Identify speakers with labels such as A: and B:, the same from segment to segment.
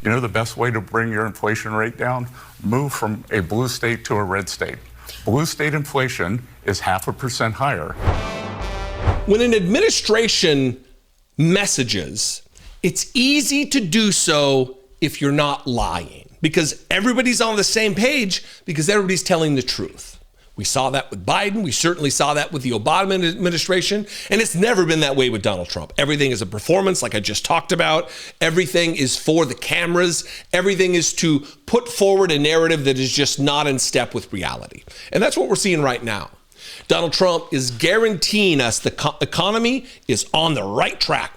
A: You know the best way to bring your inflation rate down? Move from a blue state to a red state. Blue state inflation is 0.5% higher.
B: When an administration messages, it's easy to do so if you're not lying, because everybody's on the same page, because everybody's telling the truth. We saw that with Biden. We certainly saw that with the Obama administration. And it's never been that way with Donald Trump. Everything is a performance, like I just talked about. Everything is for the cameras. Everything is to put forward a narrative that is just not in step with reality. And that's what we're seeing right now. Donald Trump is guaranteeing us the economy is on the right track.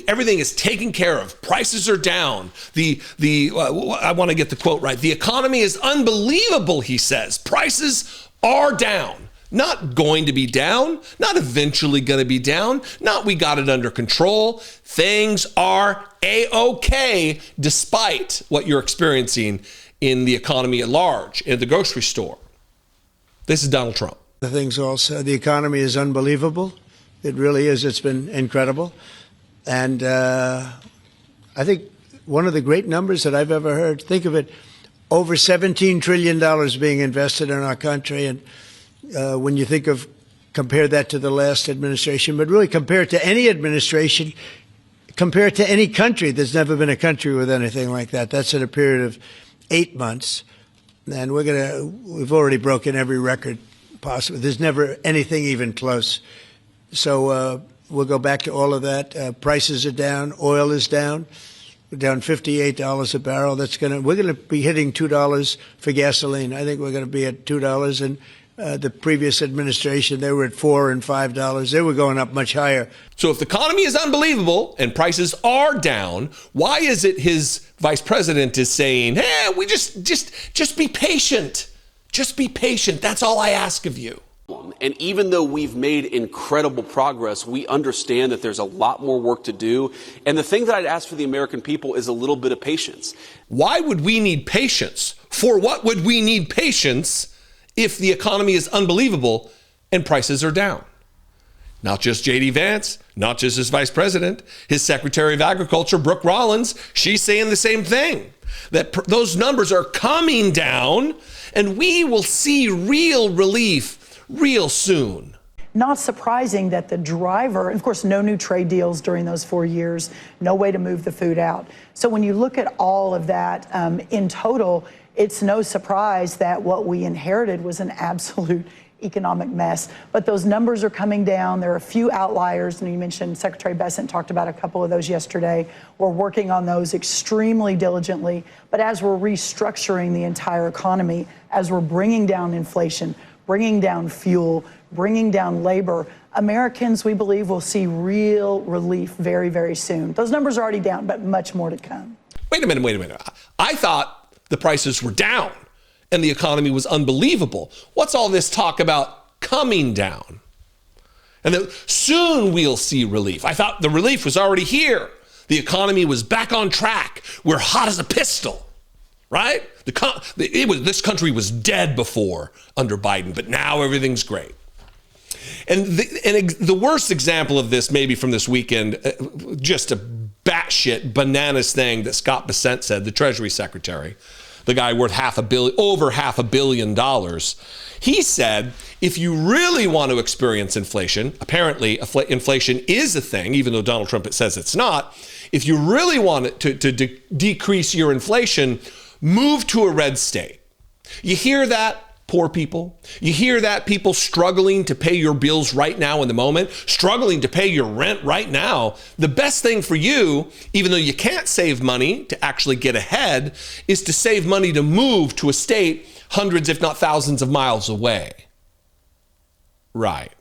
B: Everything is taken care of. Prices are down. I want to get the quote right. The economy is unbelievable, he says. Prices are down. Not going to be down, not eventually going to be down, not we got it under control. Things are A-OK despite what you're experiencing in the economy at large, in the grocery store. This is Donald Trump.
C: The things also, the economy is unbelievable. It really is. It's been incredible. And I think one of the great numbers that I've ever heard, think of it, over $17 trillion being invested in our country. And when you think of, compare that to the last administration, but really compare it to any administration, compare it to any country. There's never been a country with anything like that. That's in a period of 8 months. And we've already broken every record possible. There's never anything even close. So we'll go back to all of that. Prices are down. Oil is down. We're down $58 a barrel. We're going to be hitting $2 for gasoline. I think we're going to be at $2. And the previous administration, they were at $4 and $5. They were going up much higher.
B: So if the economy is unbelievable and prices are down, why is it his vice president is saying, hey, we just be patient. Just be patient. That's all I ask of you.
D: And even though we've made incredible progress, we understand that there's a lot more work to do. And the thing that I'd ask for the American people is a little bit of patience.
B: Why would we need patience? For what would we need patience if the economy is unbelievable and prices are down? Not just J.D. Vance, not just his vice president, his Secretary of Agriculture, Brooke Rollins, she's saying the same thing, that those numbers are coming down and we will see real relief real soon.
E: Not surprising that the driver, of course, no new trade deals during those 4 years, no way to move the food out. So when you look at all of that in total, it's no surprise that what we inherited was an absolute economic mess. But those numbers are coming down. There are a few outliers, and you mentioned Secretary Bessent talked about a couple of those yesterday. We're working on those extremely diligently. But as we're restructuring the entire economy, as we're bringing down inflation, bringing down fuel, bringing down labor, Americans, we believe, will see real relief very, very soon. Those numbers are already down, but much more to come.
B: Wait a minute. I thought the prices were down and the economy was unbelievable. What's all this talk about coming down? And that soon we'll see relief. I thought the relief was already here. The economy was back on track. We're hot as a pistol. Right? This country was dead before under Biden, but now everything's great. And the worst example of this, maybe from this weekend, just a batshit bananas thing that Scott Bessent said, the Treasury Secretary, the guy worth over $500 million. He said, if you really want to experience inflation, apparently inflation is a thing, even though Donald Trump says it's not. If you really want it to decrease your inflation, move to a red state. You hear that, poor people? You hear that, people struggling to pay your bills right now in the moment, struggling to pay your rent right now? The best thing for you, even though you can't save money to actually get ahead, is to save money to move to a state hundreds, if not thousands of miles away. Right.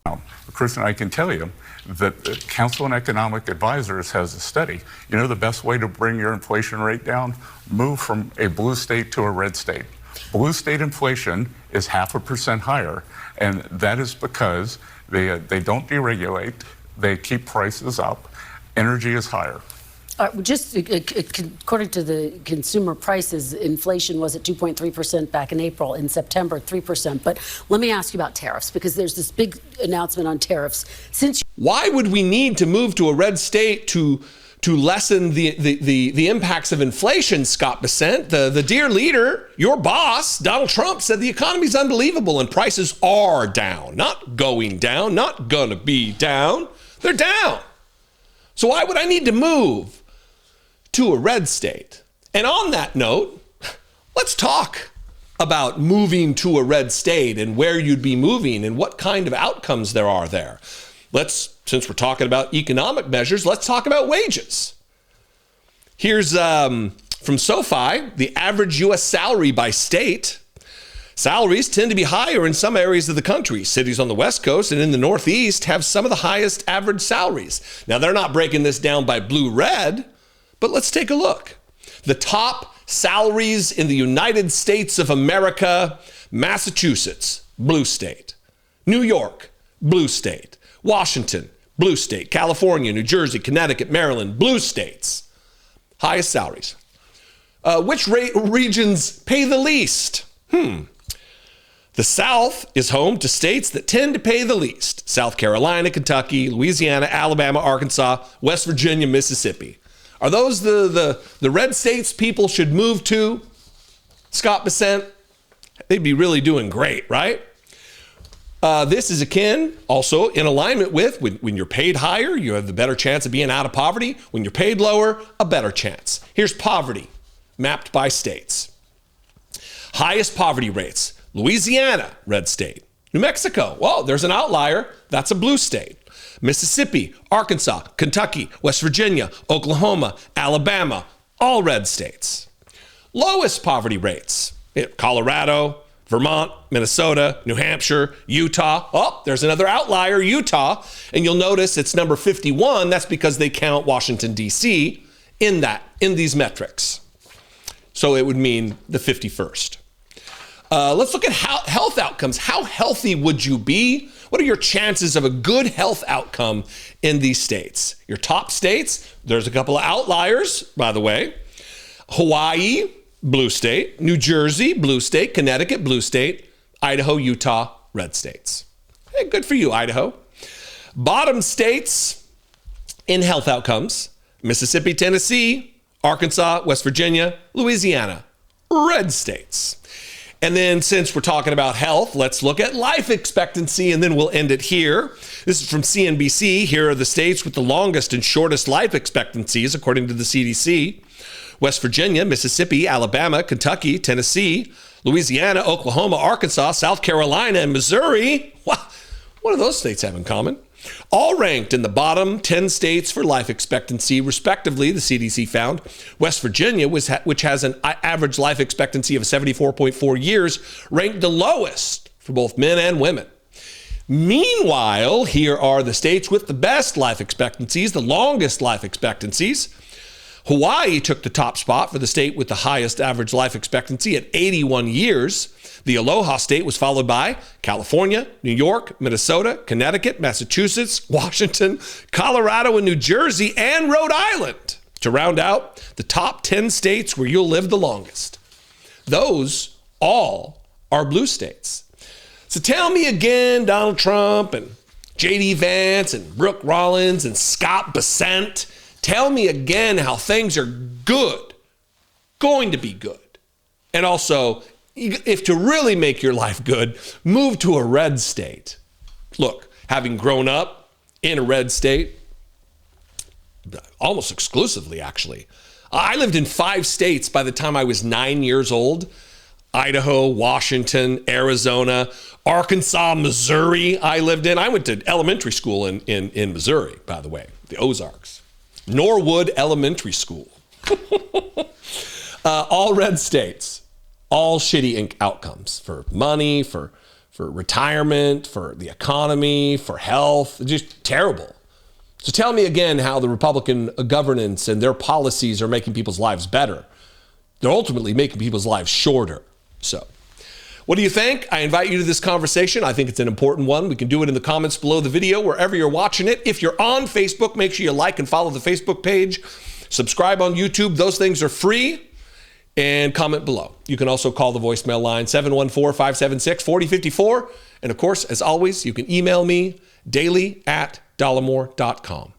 A: Now, Kristen, I can tell you that the Council on Economic Advisors has a study. You know the best way to bring your inflation rate down? Move from a blue state to a red state. Blue state inflation is 0.5% higher, and that is because they don't deregulate, they keep prices up, energy is higher.
F: Just according to the consumer prices, inflation was at 2.3% back in April. In September, 3%. But let me ask you about tariffs, because there's this big announcement on tariffs.
B: Why would we need to move to a red state to to lessen the impacts of inflation, Scott Bessent, the dear leader, your boss, Donald Trump, said the economy's unbelievable and prices are down. Not going down, not gonna be down. They're down. So why would I need to move to a red state? And on that note, let's talk about moving to a red state and where you'd be moving and what kind of outcomes there are there. Since we're talking about economic measures, let's talk about wages. Here's from SoFi, the average U.S. salary by state. Salaries tend to be higher in some areas of the country. Cities on the West Coast and in the Northeast have some of the highest average salaries. Now, they're not breaking this down by blue-red, but let's take a look. The top salaries in the United States of America: Massachusetts, blue state; New York, blue state; Washington, blue state; California, New Jersey, Connecticut, Maryland, blue states. Highest salaries. Which regions pay the least? The South is home to states that tend to pay the least: South Carolina, Kentucky, Louisiana, Alabama, Arkansas, West Virginia, Mississippi. Are those the red states people should move to, Scott Bessent? They'd be really doing great, right? This is akin, also in alignment with when you're paid higher, you have the better chance of being out of poverty. When you're paid lower, a better chance. Here's poverty mapped by states. Highest poverty rates: Louisiana, red state; New Mexico, well, there's an outlier, that's a blue state; Mississippi, Arkansas, Kentucky, West Virginia, Oklahoma, Alabama, all red states. Lowest poverty rates: Colorado, Vermont, Minnesota, New Hampshire, Utah. Oh, there's another outlier, Utah. And you'll notice it's number 51. That's because they count Washington, D.C. in these metrics. So it would mean the 51st. Let's look at health outcomes. How healthy would you be? What are your chances of a good health outcome in these states? Your top states, there's a couple of outliers, by the way. Hawaii, blue state; New Jersey, blue state; Connecticut, blue state; Idaho, Utah, red states. Hey, good for you, Idaho. Bottom states in health outcomes: Mississippi, Tennessee, Arkansas, West Virginia, Louisiana, red states. And then, since we're talking about health, let's look at life expectancy, and then we'll end it here. This is from CNBC. Here are the states with the longest and shortest life expectancies, according to the CDC. West Virginia, Mississippi, Alabama, Kentucky, Tennessee, Louisiana, Oklahoma, Arkansas, South Carolina, and Missouri. What do those states have in common? All ranked in the bottom 10 states for life expectancy, respectively, the CDC found. West Virginia, which has an average life expectancy of 74.4 years, ranked the lowest for both men and women. Meanwhile, here are the states with the best life expectancies, the longest life expectancies. Hawaii took the top spot for the state with the highest average life expectancy at 81 years. The Aloha State was followed by California, New York, Minnesota, Connecticut, Massachusetts, Washington, Colorado, and New Jersey, and Rhode Island to round out the top 10 states where you'll live the longest. Those all are blue states. So tell me again, Donald Trump and J.D. Vance and Brooke Rollins and Scott Bessent, tell me again how things are good, going to be good. And also, if to really make your life good, move to a red state. Look, having grown up in a red state, almost exclusively actually, I lived in 5 states by the time I was 9 years old. Idaho, Washington, Arizona, Arkansas, Missouri I lived in. I went to elementary school in Missouri, by the way, the Ozarks. Norwood Elementary School. All red states, all shitty outcomes for money, for retirement, for the economy, for health, just terrible. So tell me again how the Republican governance and their policies are making people's lives better. They're ultimately making people's lives shorter. So what do you think? I invite you to this conversation. I think it's an important one. We can do it in the comments below the video, wherever you're watching it. If you're on Facebook, make sure you like and follow the Facebook page. Subscribe on YouTube. Those things are free. And comment below. You can also call the voicemail line 714-576-4054. And of course, as always, you can email me daily@dollemore.com.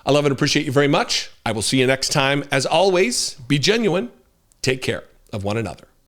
B: I love and appreciate you very much. I will see you next time. As always, be genuine. Take care of one another.